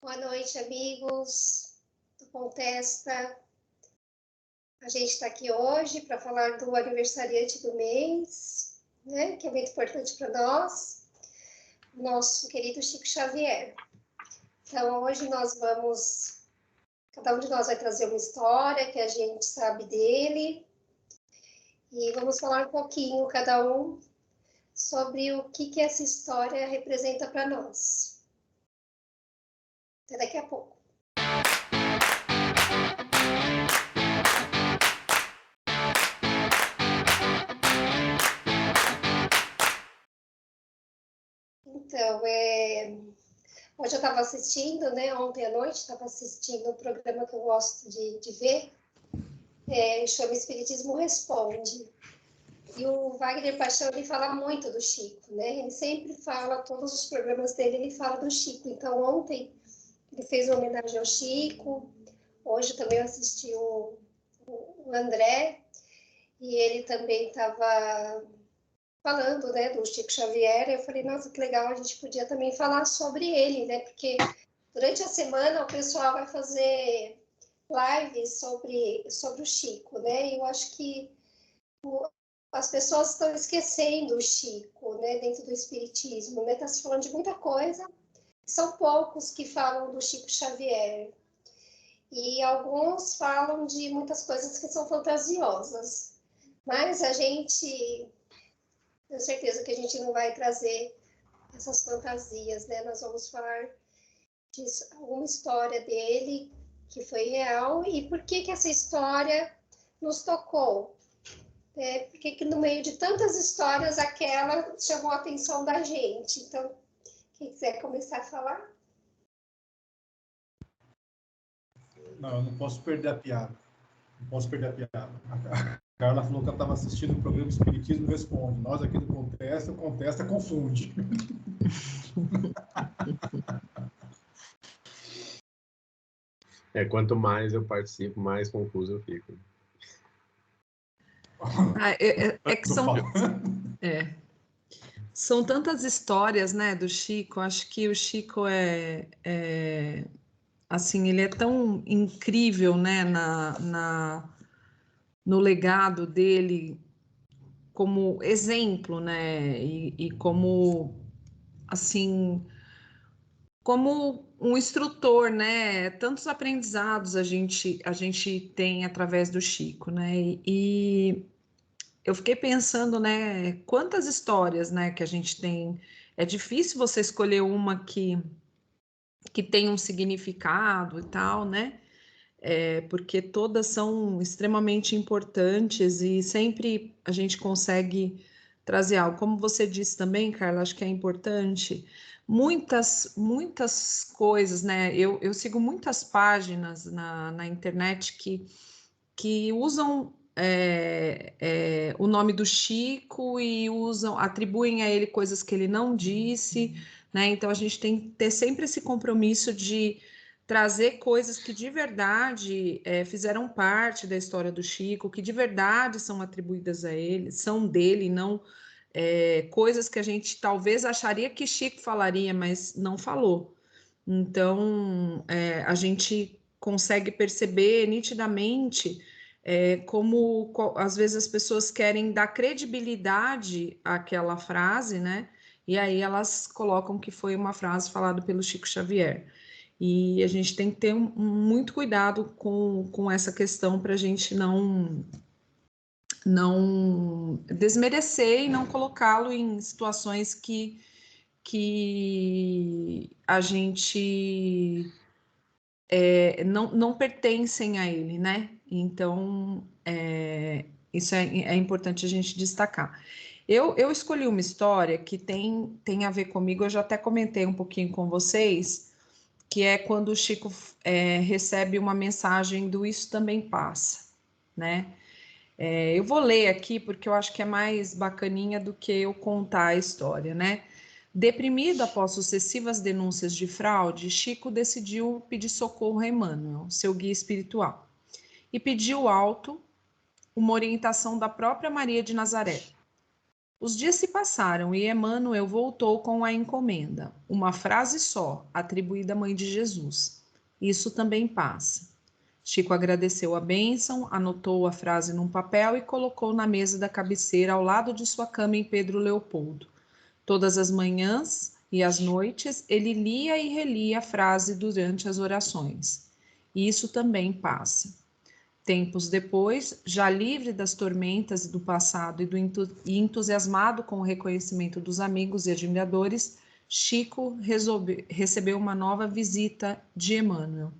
Boa noite, amigos do Contesta. A gente está aqui hoje para falar do aniversariante do mês, né, que é muito importante para nós, nosso querido Chico Xavier. Então, hoje cada um de nós vai trazer uma história que a gente sabe dele, e vamos falar um pouquinho, cada um, sobre o que essa história representa para nós. Até daqui a pouco. Então, hoje eu estava assistindo, né, ontem à noite, estava assistindo um programa que eu gosto de ver, chama Espiritismo Responde. E o Wagner Paixão, ele fala muito do Chico, né? Ele sempre fala, todos os programas dele, ele fala do Chico. Então, ontem ele fez uma homenagem ao Chico, hoje também eu assisti o André, e ele também estava falando, né, do Chico Xavier. Eu falei, nossa, que legal, a gente podia também falar sobre ele, né? Porque durante a semana o pessoal vai fazer lives sobre o Chico, né? E eu acho que as pessoas estão esquecendo o Chico, né, dentro do espiritismo, né? Está se falando de muita coisa, são poucos que falam do Chico Xavier. E alguns falam de muitas coisas que são fantasiosas. Mas a gente, tenho certeza que a gente não vai trazer essas fantasias, né? Nós vamos falar de alguma história dele que foi real e por que essa história nos tocou. Porque no meio de tantas histórias, aquela chamou a atenção da gente. Então, quem quiser começar a falar? Não, eu não posso perder a piada. Não posso perder a piada. A Carla falou que ela estava assistindo o programa Espiritismo Responde. Nós aqui do Contesta, o Contesta confunde. Quanto mais eu participo, mais confuso eu fico. Que são tantas histórias, né, do Chico. Acho que o Chico assim, ele é tão incrível, né, no legado dele como exemplo, né, e como, assim, como um instrutor, né, tantos aprendizados a gente tem através do Chico, né, e eu fiquei pensando, né, quantas histórias, né, que a gente tem. É difícil você escolher uma que tem um significado e tal, né, porque todas são extremamente importantes e sempre a gente consegue trazer algo. Como você disse também, Carla, acho que é importante. Muitas coisas, né, eu sigo muitas páginas na internet que usam o nome do Chico e atribuem a ele coisas que ele não disse, né? Então a gente tem que ter sempre esse compromisso de trazer coisas que de verdade fizeram parte da história do Chico, que de verdade são atribuídas a ele, são dele, não coisas que a gente talvez acharia que Chico falaria, mas não falou. Então a gente consegue perceber nitidamente como às vezes as pessoas querem dar credibilidade àquela frase, né? E aí elas colocam que foi uma frase falada pelo Chico Xavier. E a gente tem que ter muito cuidado com essa questão para a gente não desmerecer e não colocá-lo em situações que a gente não pertencem a ele, né? Então, isso é importante a gente destacar. Eu escolhi uma história que tem a ver comigo, eu já até comentei um pouquinho com vocês, que é quando o Chico recebe uma mensagem do Isso Também Passa, né? Eu vou ler aqui porque eu acho que é mais bacaninha do que eu contar a história, né? Deprimido após sucessivas denúncias de fraude, Chico decidiu pedir socorro a Emmanuel, seu guia espiritual, e pediu alto uma orientação da própria Maria de Nazaré. Os dias se passaram e Emmanuel voltou com a encomenda, uma frase só, atribuída à mãe de Jesus. Isso também passa. Chico agradeceu a bênção, anotou a frase num papel e colocou na mesa da cabeceira ao lado de sua cama em Pedro Leopoldo. Todas as manhãs e as noites ele lia e relia a frase durante as orações. Isso também passa. Tempos depois, já livre das tormentas do passado e entusiasmado com o reconhecimento dos amigos e admiradores, Chico recebeu uma nova visita de Emmanuel.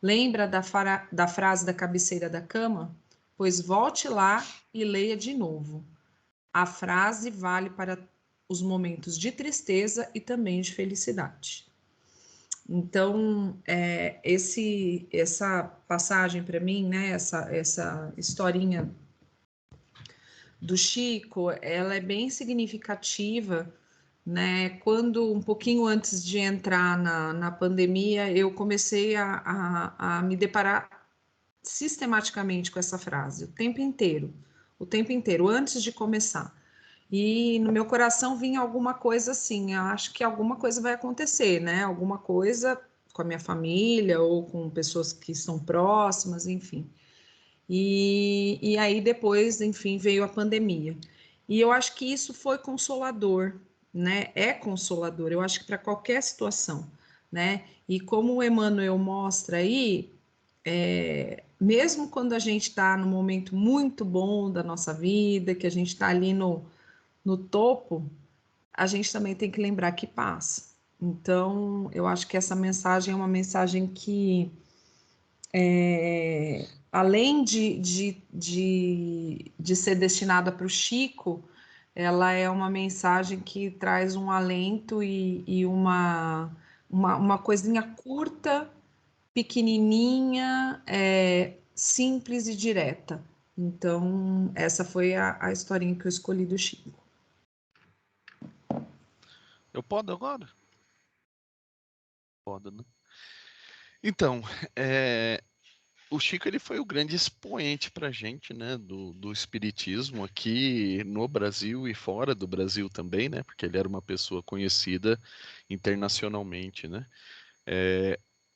Lembra da frase da cabeceira da cama? Pois volte lá e leia de novo. A frase vale para os momentos de tristeza e também de felicidade. Então, essa passagem para mim, né, essa historinha do Chico, ela é bem significativa, né? Quando, um pouquinho antes de entrar na pandemia, eu comecei a me deparar sistematicamente com essa frase, o tempo inteiro, antes de começar. E no meu coração vinha alguma coisa assim, eu acho que alguma coisa vai acontecer, né? Alguma coisa com a minha família ou com pessoas que são próximas, enfim. E aí depois, enfim, veio a pandemia. E eu acho que isso foi consolador, né? É consolador, eu acho que para qualquer situação, né? E como o Emmanuel mostra aí, mesmo quando a gente está num momento muito bom da nossa vida, que a gente está ali no topo, a gente também tem que lembrar que passa. Então, eu acho que essa mensagem é uma mensagem que, além de ser destinada para o Chico, ela é uma mensagem que traz um alento e uma coisinha curta, pequenininha, simples e direta. Então, essa foi a historinha que eu escolhi do Chico. Eu posso agora? Pode, né? Então, o Chico ele foi o grande expoente para a gente, né, do espiritismo aqui no Brasil e fora do Brasil também, né, porque ele era uma pessoa conhecida internacionalmente, né.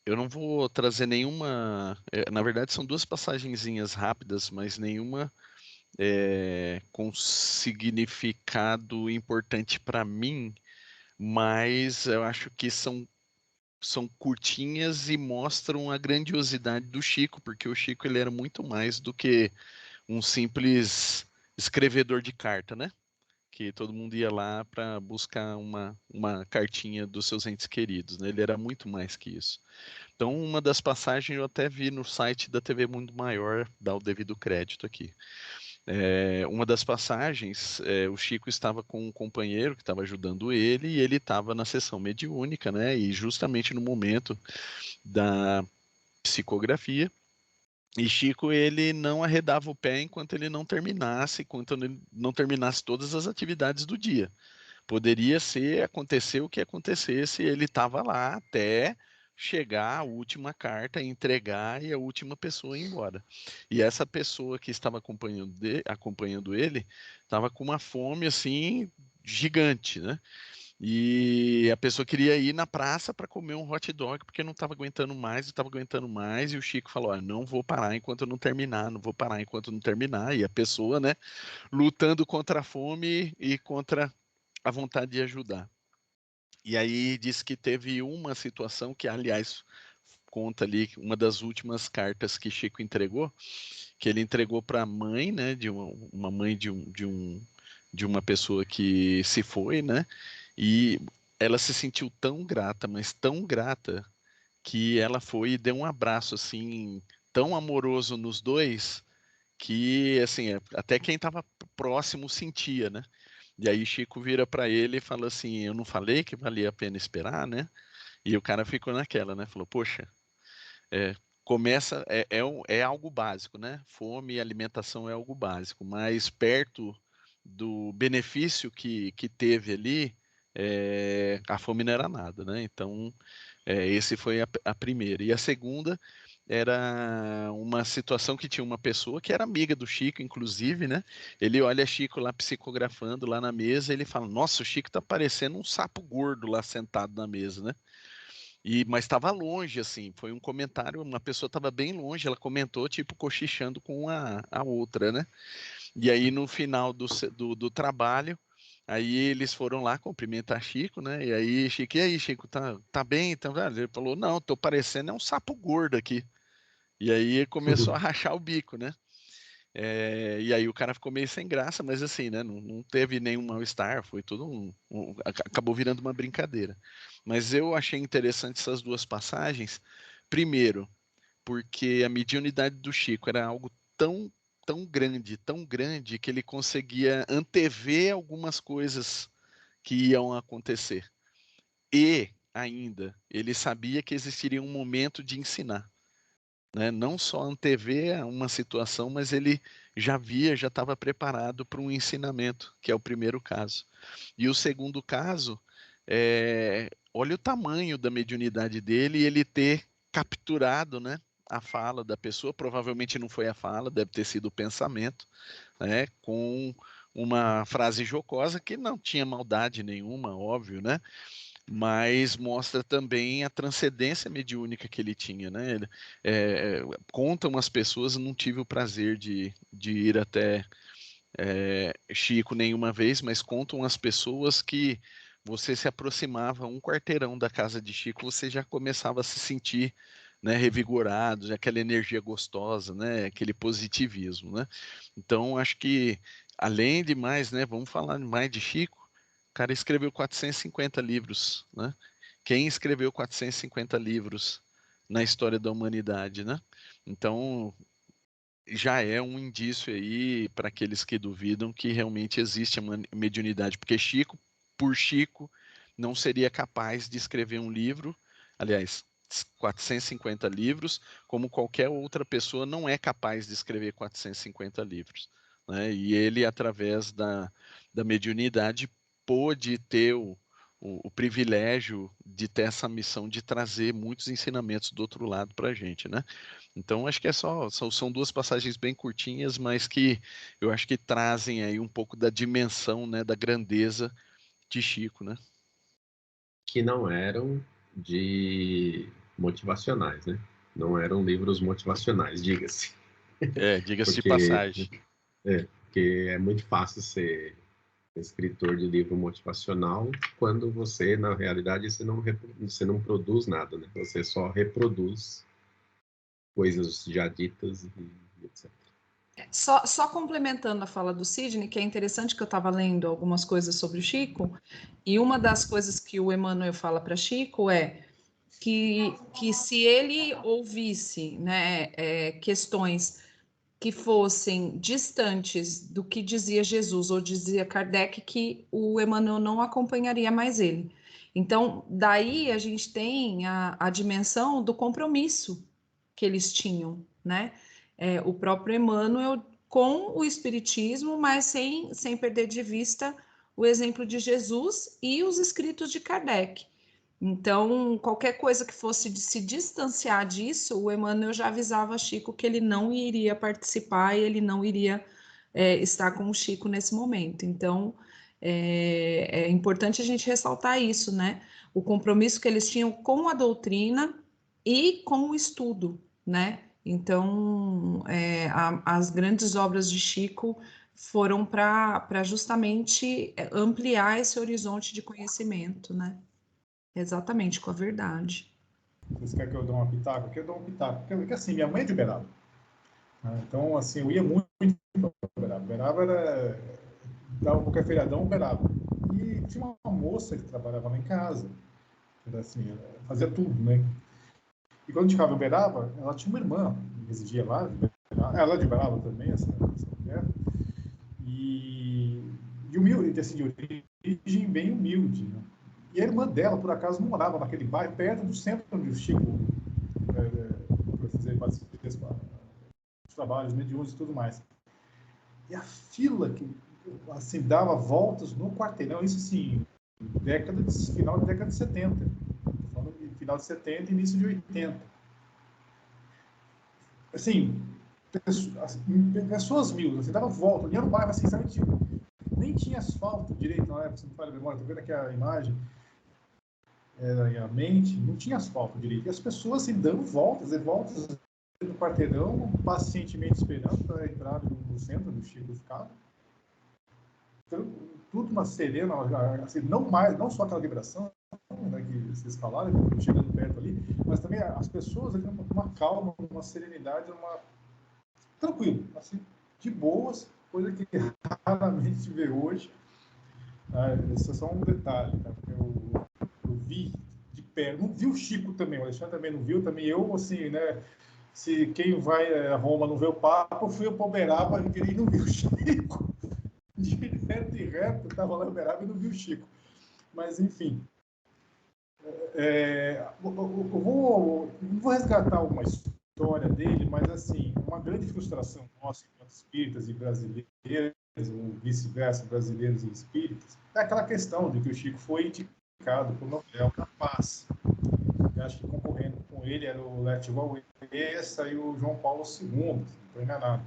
Eu não vou trazer nenhuma, na verdade são duas passagenzinhas rápidas, mas nenhuma com significado importante para mim, mas eu acho que são curtinhas e mostram a grandiosidade do Chico, porque o Chico ele era muito mais do que um simples escrevedor de carta, né? Que todo mundo ia lá para buscar uma cartinha dos seus entes queridos, né? Ele era muito mais que isso. Então, uma das passagens eu até vi no site da TV Mundo Maior, dá o devido crédito aqui. Uma das passagens, o Chico estava com um companheiro que estava ajudando ele e ele estava na sessão mediúnica, né? E justamente no momento da psicografia, e Chico ele não arredava o pé enquanto ele não terminasse, todas as atividades do dia. Poderia acontecer o que acontecesse, ele estava lá até chegar a última carta, entregar e a última pessoa ir embora. E essa pessoa que estava acompanhando ele estava com uma fome assim gigante, né? E a pessoa queria ir na praça para comer um hot dog porque não estava aguentando mais, e o Chico falou: não vou parar enquanto eu não terminar, não vou parar enquanto eu não terminar. E a pessoa, né, lutando contra a fome e contra a vontade de ajudar. E aí disse que teve uma situação que, aliás, conta ali uma das últimas cartas que Chico entregou, que ele entregou para a mãe, né, de uma mãe de uma pessoa que se foi, né, e ela se sentiu tão grata, mas tão grata, que ela foi e deu um abraço assim tão amoroso nos dois que assim até quem estava próximo sentia, né? E aí Chico vira para ele e fala assim: eu não falei que valia a pena esperar, né? E o cara ficou naquela, né? Falou: poxa, começa é algo básico, né? Fome e alimentação é algo básico, mas perto do benefício que teve ali, a fome não era nada, né? Então esse foi a primeira. E a segunda era uma situação que tinha uma pessoa que era amiga do Chico, inclusive, né? Ele olha Chico lá psicografando lá na mesa, e ele fala: nossa, o Chico tá parecendo um sapo gordo lá sentado na mesa, né? Mas estava longe, assim, foi um comentário, uma pessoa estava bem longe, ela comentou, tipo, cochichando com a outra, né? E aí, no final do trabalho, aí eles foram lá cumprimentar Chico, né? E aí, Chico, e aí, Chico, tá bem? Então, ele falou: não, tô parecendo um sapo gordo aqui. E aí começou a rachar o bico, né? E aí o cara ficou meio sem graça, mas assim, né? Não teve nenhum mal-estar, foi tudo acabou virando uma brincadeira. Mas eu achei interessante essas duas passagens. Primeiro, porque a mediunidade do Chico era algo tão grande que ele conseguia antever algumas coisas que iam acontecer. E ainda, ele sabia que existiria um momento de ensinar, né? Não só antever uma situação, mas ele já estava preparado para um ensinamento, que é o primeiro caso. E o segundo caso, olha o tamanho da mediunidade dele e ele ter capturado, né, a fala da pessoa. Provavelmente não foi a fala, deve ter sido o pensamento, né, com uma frase jocosa que não tinha maldade nenhuma, óbvio, né? Mas mostra também a transcendência mediúnica que ele tinha, né? Contam as pessoas, não tive o prazer de ir até Chico nenhuma vez, mas contam as pessoas que você se aproximava um quarteirão da casa de Chico, você já começava a se sentir, né, revigorado, aquela energia gostosa, né, aquele positivismo, né? Então, acho que, além de mais, né, vamos falar mais de Chico. O cara escreveu 450 livros, né? Quem escreveu 450 livros na história da humanidade, né? Então, já é um indício aí para aqueles que duvidam que realmente existe a mediunidade, porque Chico, por Chico, não seria capaz de escrever um livro, aliás, 450 livros, como qualquer outra pessoa não é capaz de escrever 450 livros, né? E ele, através da mediunidade, pôde ter o privilégio de ter essa missão de trazer muitos ensinamentos do outro lado para a gente, né? Então, acho que são duas passagens bem curtinhas, mas que eu acho que trazem aí um pouco da dimensão, né, da grandeza de Chico, né? Que não eram de motivacionais, né? Não eram livros motivacionais, diga-se. Diga-se de Porque, passagem. porque é muito fácil ser escritor de livro motivacional quando você, na realidade, você não produz nada, né? Você só reproduz coisas já ditas e etc. Só complementando a fala do Sidney, que é interessante que eu estava lendo algumas coisas sobre o Chico, e uma das coisas que o Emmanuel fala para Chico é que se ele ouvisse, né, questões que fossem distantes do que dizia Jesus ou dizia Kardec, que o Emmanuel não acompanharia mais ele. Então, daí a gente tem a dimensão do compromisso que eles tinham, né? O próprio Emmanuel com o Espiritismo, mas sem perder de vista o exemplo de Jesus e os escritos de Kardec. Então, qualquer coisa que fosse de se distanciar disso, o Emmanuel já avisava Chico que ele não iria participar e ele não iria estar com o Chico nesse momento. Então, é importante a gente ressaltar isso, né? O compromisso que eles tinham com a doutrina e com o estudo, né? Então, as grandes obras de Chico foram para justamente ampliar esse horizonte de conhecimento, né? Exatamente, com a verdade. Vocês querem que eu dê uma pitaco? Aqui eu dou um pitaco. Porque assim, minha mãe é de Uberaba. Né? Então, assim, eu ia muito para Uberaba. Uberaba era... Dava qualquer feriadão, Uberaba. E tinha uma moça que trabalhava lá em casa. Era assim, fazia tudo, né? E quando a gente ficava em Uberaba, ela tinha uma irmã que residia lá. Ela é de Uberaba também, essa mulher. E humilde, assim, de origem bem humilde, né? E a irmã dela, por acaso, morava naquele bairro, perto do centro onde o Chico foi fazer os trabalhos mediúnicos e tudo mais. E a fila que, assim, dava voltas no quarteirão, isso, assim, final da década de 70. Final de 70 e início de 80. assim, pessoas mil, você dava volta, ia no bairro, assim, sabe, tipo, nem tinha asfalto direito na época, você não fala a memória, tô vendo aqui a imagem, a mente, não tinha asfalto direito, e as pessoas, assim, dando voltas e voltas no quarteirão, pacientemente esperando para entrar no centro do Chico ficava. Então, tudo uma serena, assim, não só aquela vibração, né, que vocês falaram, chegando perto ali, mas também as pessoas ali, uma calma, uma serenidade, tranquilo, assim, de boas, coisa que raramente se vê hoje. Esse é só um detalhe, tá? Eu vi de perto, não vi o Chico também, o Alexandre também não viu, também eu, assim, né, se quem vai a Roma não vê o Papa, eu fui ao Uberaba e não vi o Chico. Direto e reto, estava lá em Uberaba e não vi o Chico. Mas, enfim, eu não vou resgatar uma história dele, mas, assim, uma grande frustração nossa, enquanto espíritas e brasileiros, ou vice-versa, brasileiros e espíritas, é aquela questão de que o Chico foi indicado para o Nobel da Paz. Eu acho que concorrendo com ele era o Lech Walesa e o João Paulo II, se não estou enganado.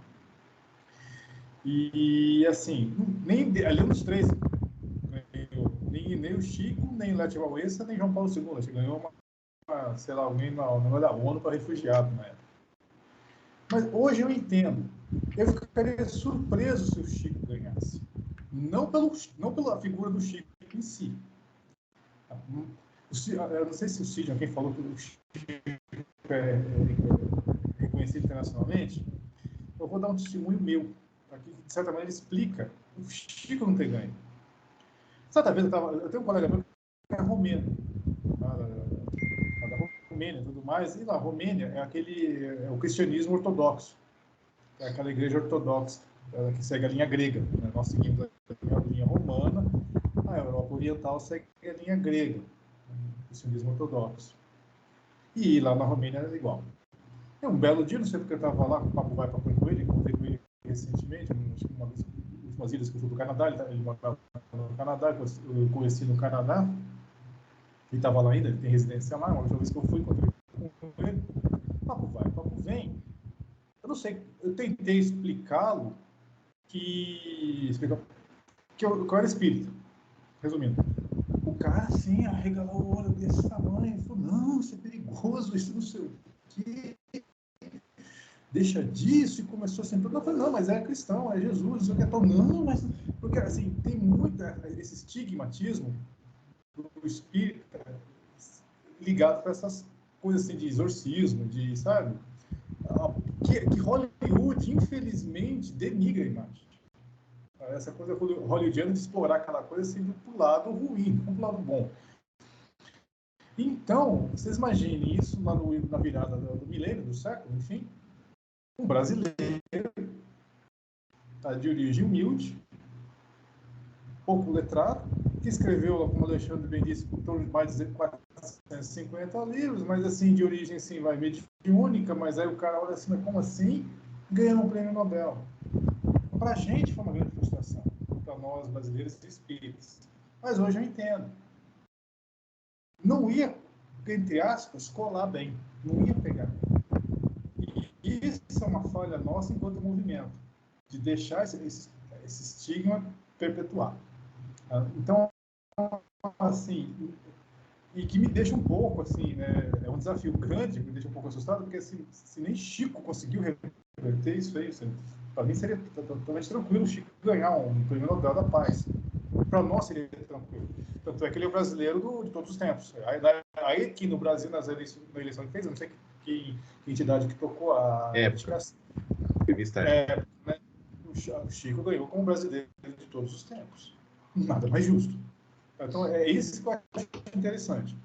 E, assim, ali nos três, nem o Chico, nem o Lech Walesa, nem João Paulo II. Acho que ganhou sei lá, alguém no da ONU para refugiado na época. Mas hoje eu entendo. Eu ficaria surpreso se o Chico ganhasse. Não pela figura do Chico em si. Eu não sei se o Sidney, quem falou que o Chico é reconhecido internacionalmente, eu vou dar um testemunho meu, aqui, que de certa maneira explica o Chico não ter ganho. Certa vez eu tenho um colega meu que é romeno, da Romênia e tudo mais, e na Romênia é o cristianismo ortodoxo, é aquela igreja ortodoxa que segue a linha grega, né? Nós seguimos a linha romana, a Europa Oriental segue a linha grega, o cristianismo ortodoxo. E lá na Romênia era igual. Um belo dia, não sei porque eu estava lá, com o papo vai, papo com ele, encontrei com ele recentemente, acho que uma das últimas ilhas que eu fui do Canadá, ele morava no Canadá, eu conheci no Canadá, ele estava lá ainda, ele tem residência lá, uma última vez que eu fui, encontrei com ele, papo vai, papo vem. Eu não sei, eu tentei explicá-lo que eu era espírita, resumindo. O cara, assim, arregalou o olho desse tamanho, falou, não, isso é perigoso, isso não sei o quê, deixa disso, e começou assim, eu falei, não, mas é cristão, é Jesus, isso que é tão, não, mas, porque, assim, tem muito esse estigmatismo do espírita ligado para essas coisas, assim, de exorcismo, de, sabe, que Hollywood, infelizmente, denigra a imagem. Essa coisa hollywoodiana de explorar aquela coisa assim do lado ruim, não do lado bom. Então, vocês imaginem isso lá na virada do milênio, do século, enfim, um brasileiro de origem humilde, pouco letrado, que escreveu, como o Alexandre bem disse, por torno de mais de 450 livros, mas assim, de origem assim, vai mediúnica, mas aí o cara olha assim, mas como assim? Ganhou um prêmio Nobel. Para a gente foi uma grande frustração, para nós brasileiros e espíritas. Mas hoje eu entendo. Não ia, entre aspas, colar bem. Não ia pegar bem. E isso é uma falha nossa enquanto movimento, de deixar esse estigma perpetuar. Então, assim, e que me deixa um pouco, assim, né, é um desafio grande, me deixa um pouco assustado, porque assim, se nem Chico conseguiu reverter isso aí, para mim seria totalmente tranquilo o Chico ganhar um prêmio Nobel da Paz. Para nós seria tranquilo. Tanto é que ele é o brasileiro de todos os tempos. Aí aqui no Brasil, na eleição que fez, eu não sei que entidade que tocou a indicação. Né, o Chico ganhou como brasileiro de todos os tempos. Nada mais justo. Então, é isso que eu acho interessante.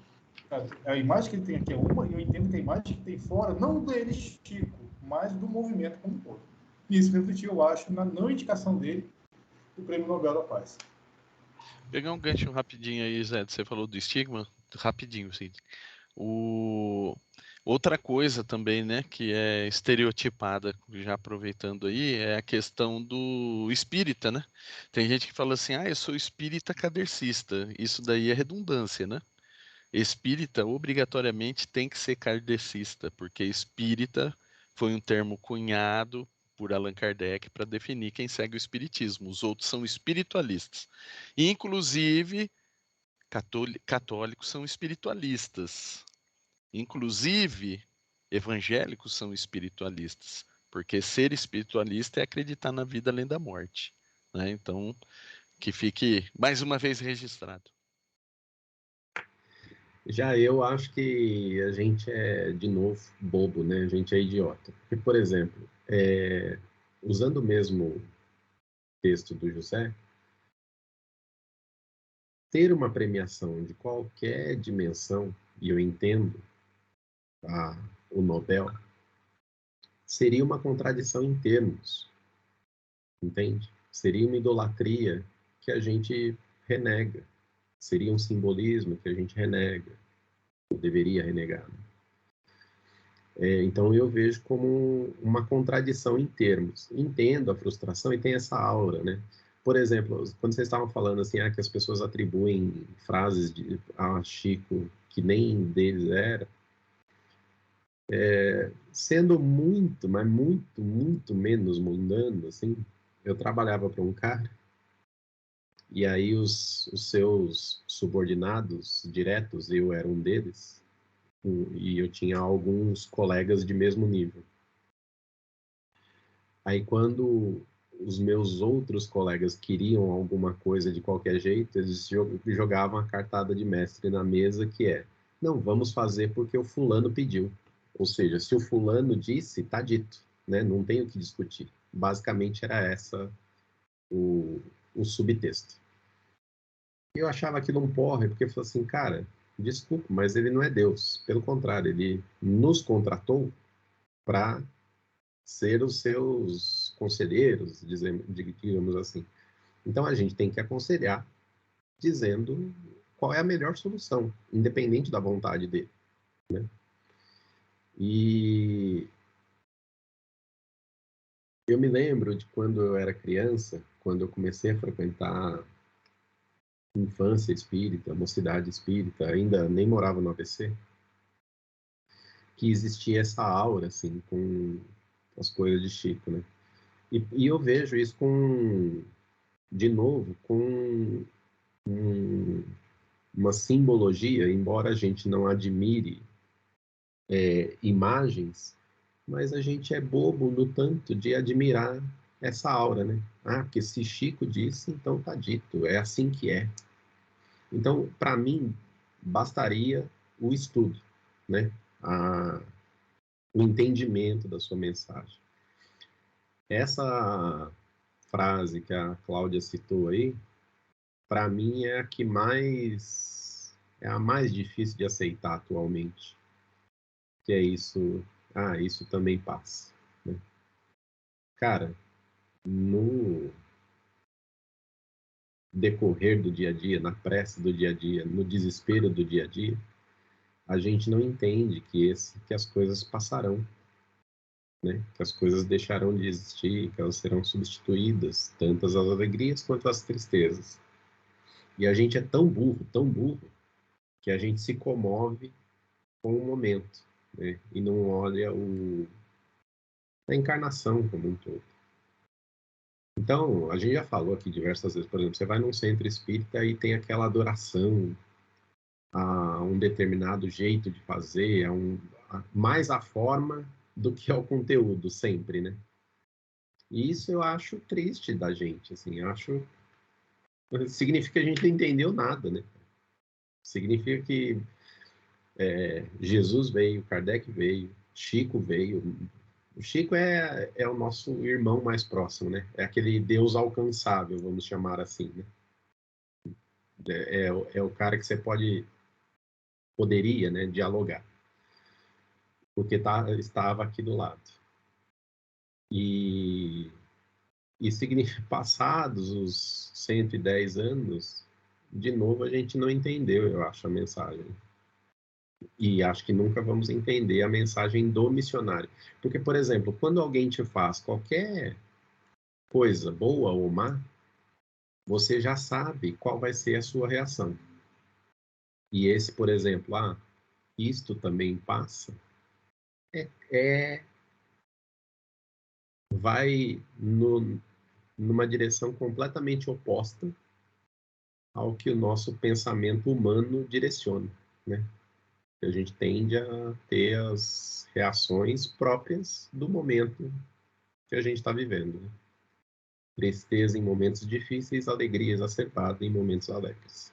A imagem que ele tem aqui é uma, e eu entendo que a imagem que tem fora, não dele, Chico, mas do movimento como um todo. E isso refletiu, eu acho, na não indicação dele do Prêmio Nobel da Paz. Pegar um gancho rapidinho aí, Zé, você falou do estigma, rapidinho, sim. Outra coisa também, né, que é estereotipada, já aproveitando aí, é a questão do espírita, né? Tem gente que fala assim, eu sou espírita kardecista. Isso daí é redundância, né? Espírita obrigatoriamente tem que ser kardecista, porque espírita foi um termo cunhado por Allan Kardec para definir quem segue o espiritismo. Os outros são espiritualistas. Inclusive, católicos são espiritualistas. Inclusive, evangélicos são espiritualistas, porque ser espiritualista é acreditar na vida além da morte, né? Então, que fique mais uma vez registrado. Já eu acho que a gente é, de novo, bobo, né? A gente é idiota. Porque, por exemplo, usando o mesmo texto do José, ter uma premiação de qualquer dimensão, e eu entendo o Nobel, seria uma contradição em termos, entende? Seria uma idolatria que a gente renega, seria um simbolismo que a gente renega, ou deveria renegar. Então eu vejo como uma contradição em termos. Entendo a frustração e tem essa aura, né? Por exemplo, quando vocês estavam falando assim, que as pessoas atribuem frases a Chico que nem deles era, sendo muito, mas muito, muito menos mundano, assim, eu trabalhava para um cara e aí os seus subordinados diretos, eu era um deles, e eu tinha alguns colegas de mesmo nível. Aí quando os meus outros colegas queriam alguma coisa de qualquer jeito, eles jogavam a cartada de mestre na mesa, que é: não, vamos fazer porque o fulano pediu. Ou seja, se o fulano disse, tá dito, né? Não tem o que discutir. Basicamente era essa o subtexto. Eu achava aquilo um porre, porque eu falei assim, cara, desculpa, mas ele não é Deus. Pelo contrário, ele nos contratou para ser os seus conselheiros, digamos assim. Então a gente tem que aconselhar dizendo qual é a melhor solução, independente da vontade dele, né? E eu me lembro de quando eu era criança, quando eu comecei a frequentar infância espírita, mocidade espírita, ainda nem morava no ABC, que existia essa aura, assim, com as coisas de Chico, né? E eu vejo isso de novo, com uma simbologia, embora a gente não admire imagens, mas a gente é bobo no tanto de admirar essa aura, né? Porque se Chico disse, então tá dito, é assim que é. Então, para mim, bastaria o estudo, né? O entendimento da sua mensagem. Essa frase que a Cláudia citou aí, para mim é a mais difícil de aceitar atualmente, que é isso, isso também passa, né? Cara, no decorrer do dia a dia, na pressa do dia a dia, no desespero do dia a dia, a gente não entende que as coisas passarão, né? Que as coisas deixarão de existir, que elas serão substituídas, tanto as alegrias quanto as tristezas. E a gente é tão burro, que a gente se comove com o momento, né? E não olha a encarnação como um todo. Então, a gente já falou aqui diversas vezes, por exemplo, você vai num centro espírita e tem aquela adoração a um determinado jeito de fazer, mais a forma do que ao conteúdo, sempre, né? E isso eu acho triste da gente, assim, significa que a gente não entendeu nada, né? Significa que Jesus veio, Kardec veio, Chico veio. O Chico é o nosso irmão mais próximo, né? É aquele Deus alcançável, vamos chamar assim, né? É o cara que você poderia, né, dialogar, porque estava aqui do lado. E passados os 110 anos, de novo a gente não entendeu, eu acho, a mensagem. E acho que nunca vamos entender a mensagem do missionário. Porque, por exemplo, quando alguém te faz qualquer coisa, boa ou má, você já sabe qual vai ser a sua reação. E esse, por exemplo, isto também passa, é vai numa direção completamente oposta ao que o nosso pensamento humano direciona, né? A gente tende a ter as reações próprias do momento que a gente está vivendo, né? Tristeza em momentos difíceis, alegria exacerbada em momentos alegres.